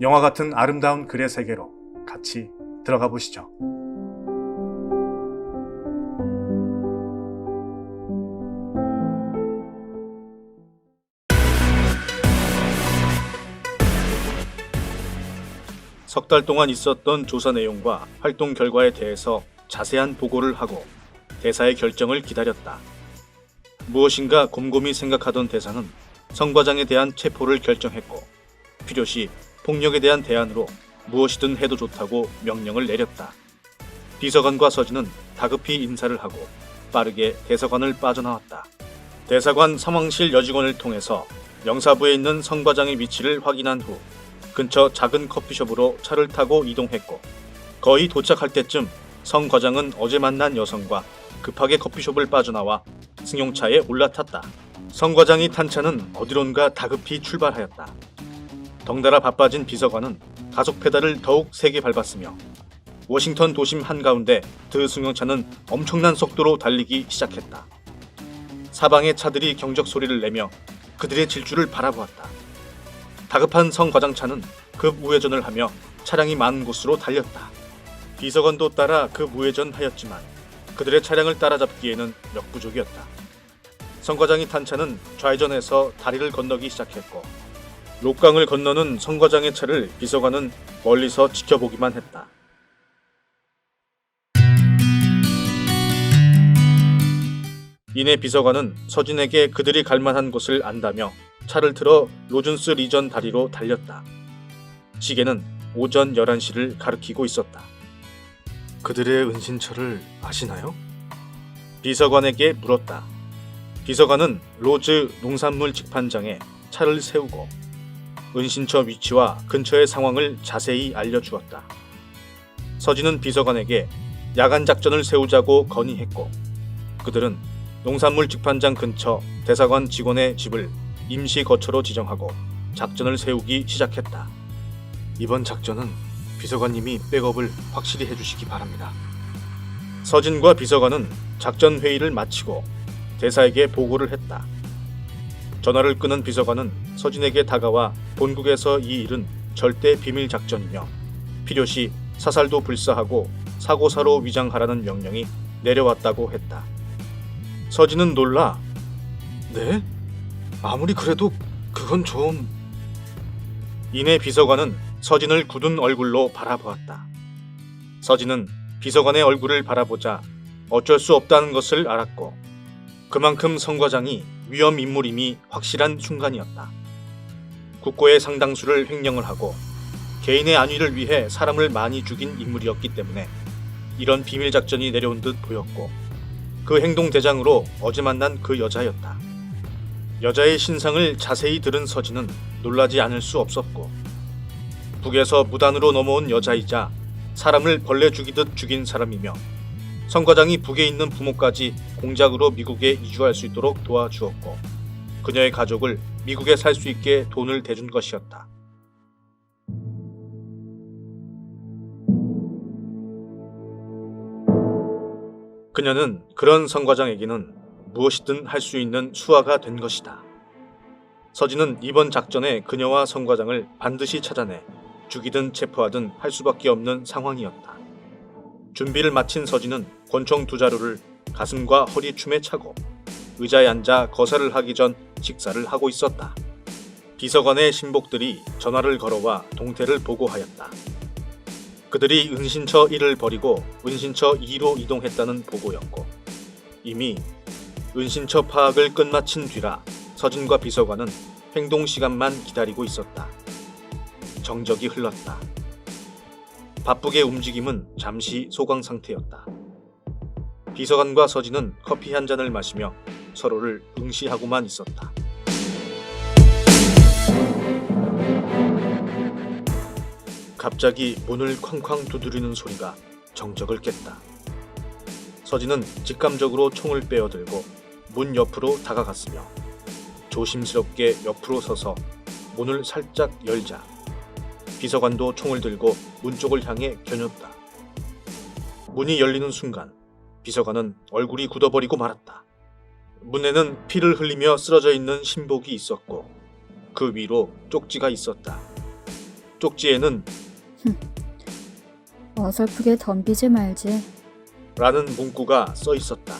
영화 같은 아름다운 글의 세계로 같이 들어가 보시죠. 석 달 동안 있었던 조사 내용과 활동 결과에 대해서 자세한 보고를 하고 대사의 결정을 기다렸다. 무엇인가 곰곰이 생각하던 대사는 성 과장에 대한 체포를 결정했고 필요시 폭력에 대한 대안으로 무엇이든 해도 좋다고 명령을 내렸다. 비서관과 서진은 다급히 인사를 하고 빠르게 대사관을 빠져나왔다. 대사관 상황실 여직원을 통해서 영사부에 있는 성 과장의 위치를 확인한 후 근처 작은 커피숍으로 차를 타고 이동했고 거의 도착할 때쯤 성 과장은 어제 만난 여성과 급하게 커피숍을 빠져나와 승용차에 올라탔다. 성 과장이 탄 차는 어디론가 다급히 출발하였다. 덩달아 바빠진 비서관은 가속 페달을 더욱 세게 밟았으며 워싱턴 도심 한가운데 그 승용차는 엄청난 속도로 달리기 시작했다. 사방의 차들이 경적 소리를 내며 그들의 질주를 바라보았다. 다급한 성 과장 차는 급 우회전을 하며 차량이 많은 곳으로 달렸다. 비서관도 따라 급 우회전하였지만 그들의 차량을 따라잡기에는 역부족이었다. 성 과장이 탄 차는 좌회전해서 다리를 건너기 시작했고 록강을 건너는 성 과장의 차를 비서관은 멀리서 지켜보기만 했다. 이내 비서관은 서진에게 그들이 갈 만한 곳을 안다며 차를 틀어 로준스 리전 다리로 달렸다. 시계는 오전 11시를 가리키고 있었다. 그들의 은신처를 아시나요? 비서관에게 물었다. 비서관은 로즈 농산물 직판장에 차를 세우고 은신처 위치와 근처의 상황을 자세히 알려주었다. 서진은 비서관에게 야간 작전을 세우자고 건의했고 그들은 농산물 직판장 근처 대사관 직원의 집을 임시 거처로 지정하고 작전을 세우기 시작했다. 이번 작전은 비서관님이 백업을 확실히 해주시기 바랍니다. 서진과 비서관은 작전 회의를 마치고 대사에게 보고를 했다. 전화를 끄는 비서관은 서진에게 다가와 본국에서 이 일은 절대 비밀 작전이며 필요시 사살도 불사하고 사고사로 위장하라는 명령이 내려왔다고 했다. 서진은 놀라 네? 아무리 그래도 그건 좀... 이내 비서관은 서진을 굳은 얼굴로 바라보았다. 서진은 비서관의 얼굴을 바라보자 어쩔 수 없다는 것을 알았고 그만큼 성 과장이 위험 인물임이 확실한 순간이었다. 국고의 상당수를 횡령을 하고 개인의 안위를 위해 사람을 많이 죽인 인물이었기 때문에 이런 비밀 작전이 내려온 듯 보였고 그 행동 대장으로 어제 만난 그 여자였다. 여자의 신상을 자세히 들은 서진은 놀라지 않을 수 없었고 북에서 무단으로 넘어온 여자이자 사람을 벌레 죽이듯 죽인 사람이며 성 과장이 북에 있는 부모까지 공작으로 미국에 이주할 수 있도록 도와주었고 그녀의 가족을 미국에 살 수 있게 돈을 대준 것이었다. 그녀는 그런 성 과장에게는 무엇이든 할 수 있는 수하가 된 것이다. 서진은 이번 작전에 그녀와 성 과장을 반드시 찾아내 죽이든 체포하든 할 수밖에 없는 상황이었다. 준비를 마친 서진은 권총 2자루를 가슴과 허리춤에 차고 의자에 앉아 거사를 하기 전 식사를 하고 있었다. 비서관의 신복들이 전화를 걸어와 동태를 보고하였다. 그들이 은신처 1을 버리고 은신처 2로 이동했다는 보고였고 이미 은신처 파악을 끝마친 뒤라 서진과 비서관은 행동 시간만 기다리고 있었다. 정적이 흘렀다. 바쁘게 움직임은 잠시 소강 상태였다. 비서관과 서진은 커피 한 잔을 마시며 서로를 응시하고만 있었다. 갑자기 문을 쾅쾅 두드리는 소리가 정적을 깼다. 서진은 직감적으로 총을 빼어들고 문 옆으로 다가갔으며 조심스럽게 옆으로 서서 문을 살짝 열자 비서관도 총을 들고 문 쪽을 향해 겨눴다. 문이 열리는 순간 비서관은 얼굴이 굳어버리고 말았다. 문에는 피를 흘리며 쓰러져 있는 신복이 있었고 그 위로 쪽지가 있었다. 쪽지에는 어설프게 덤비지 말지. 라는 문구가 써 있었다.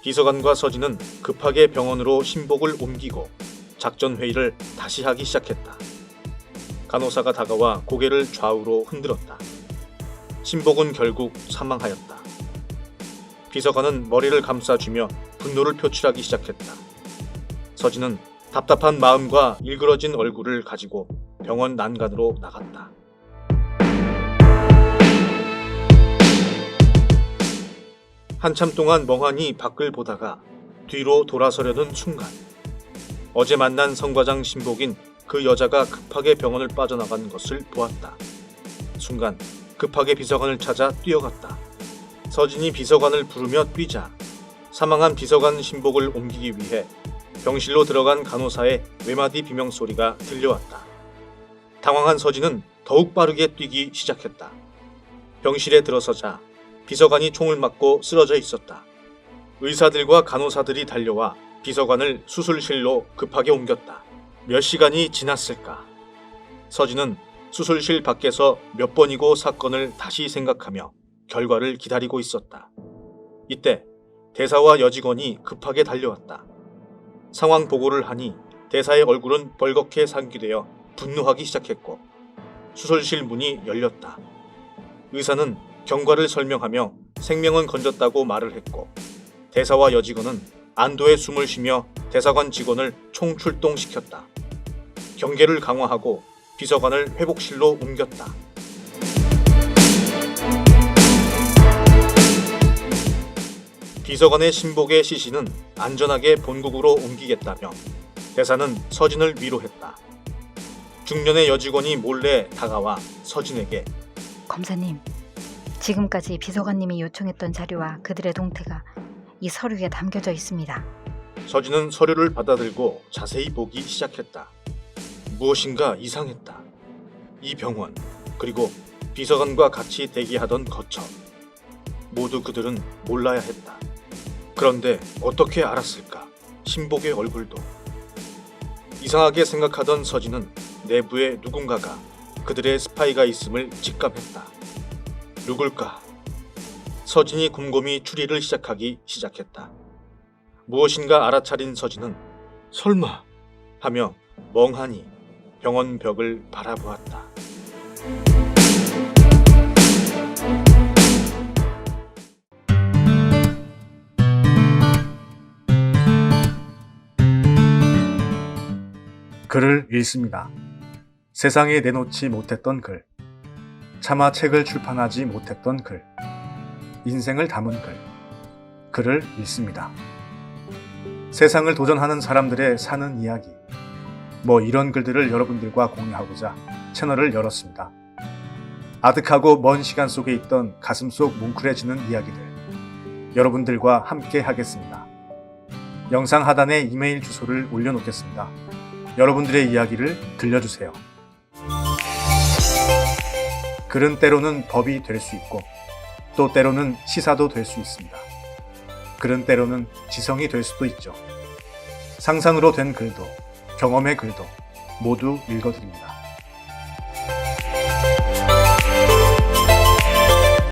비서관과 서진은 급하게 병원으로 신복을 옮기고 작전 회의를 다시 하기 시작했다. 간호사가 다가와 고개를 좌우로 흔들었다. 신복은 결국 사망하였다. 비서관은 머리를 감싸쥐며 분노를 표출하기 시작했다. 서진은 답답한 마음과 일그러진 얼굴을 가지고 병원 난간으로 나갔다. 한참 동안 멍하니 밖을 보다가 뒤로 돌아서려는 순간 어제 만난 성과장 신복인 그 여자가 급하게 병원을 빠져나간 것을 보았다. 순간 급하게 비서관을 찾아 뛰어갔다. 서진이 비서관을 부르며 뛰자 사망한 비서관 신복을 옮기기 위해 병실로 들어간 간호사의 외마디 비명소리가 들려왔다. 당황한 서진은 더욱 빠르게 뛰기 시작했다. 병실에 들어서자 비서관이 총을 맞고 쓰러져 있었다. 의사들과 간호사들이 달려와 비서관을 수술실로 급하게 옮겼다. 몇 시간이 지났을까? 서진은 수술실 밖에서 몇 번이고 사건을 다시 생각하며 결과를 기다리고 있었다. 이때 대사와 여직원이 급하게 달려왔다. 상황 보고를 하니 대사의 얼굴은 벌겋게 상기되어 분노하기 시작했고 수술실 문이 열렸다. 의사는 경과를 설명하며 생명은 건졌다고 말을 했고 대사와 여직원은 안도의 숨을 쉬며 대사관 직원을 총출동시켰다. 경계를 강화하고 비서관을 회복실로 옮겼다. 비서관의 신복의 시신은 안전하게 본국으로 옮기겠다며 대사는 서진을 위로했다. 중년의 여직원이 몰래 다가와 서진에게 검사님, 지금까지 비서관님이 요청했던 자료와 그들의 동태가 이 서류에 담겨져 있습니다. 서진은 서류를 받아들고 자세히 보기 시작했다. 무엇인가 이상했다. 이 병원, 그리고 비서관과 같이 대기하던 거처. 모두 그들은 몰라야 했다. 그런데 어떻게 알았을까? 신복의 얼굴도. 이상하게 생각하던 서진은 내부에 누군가가 그들의 스파이가 있음을 직감했다. 누굴까? 서진이 곰곰이 추리를 시작했다. 무엇인가 알아차린 서진은 설마 하며 멍하니 병원 벽을 바라보았다. 글을 읽습니다. 세상에 내놓지 못했던 글, 차마 책을 출판하지 못했던 글, 인생을 담은 글, 글을 읽습니다. 세상을 도전하는 사람들의 사는 이야기, 이런 글들을 여러분들과 공유하고자 채널을 열었습니다. 아득하고 먼 시간 속에 있던 가슴속 뭉클해지는 이야기들, 여러분들과 함께 하겠습니다. 영상 하단에 이메일 주소를 올려놓겠습니다. 여러분들의 이야기를 들려주세요. 글은 때로는 법이 될 수 있고 또 때로는 시사도 될 수 있습니다. 글은 때로는 지성이 될 수도 있죠. 상상으로 된 글도 경험의 글도 모두 읽어드립니다.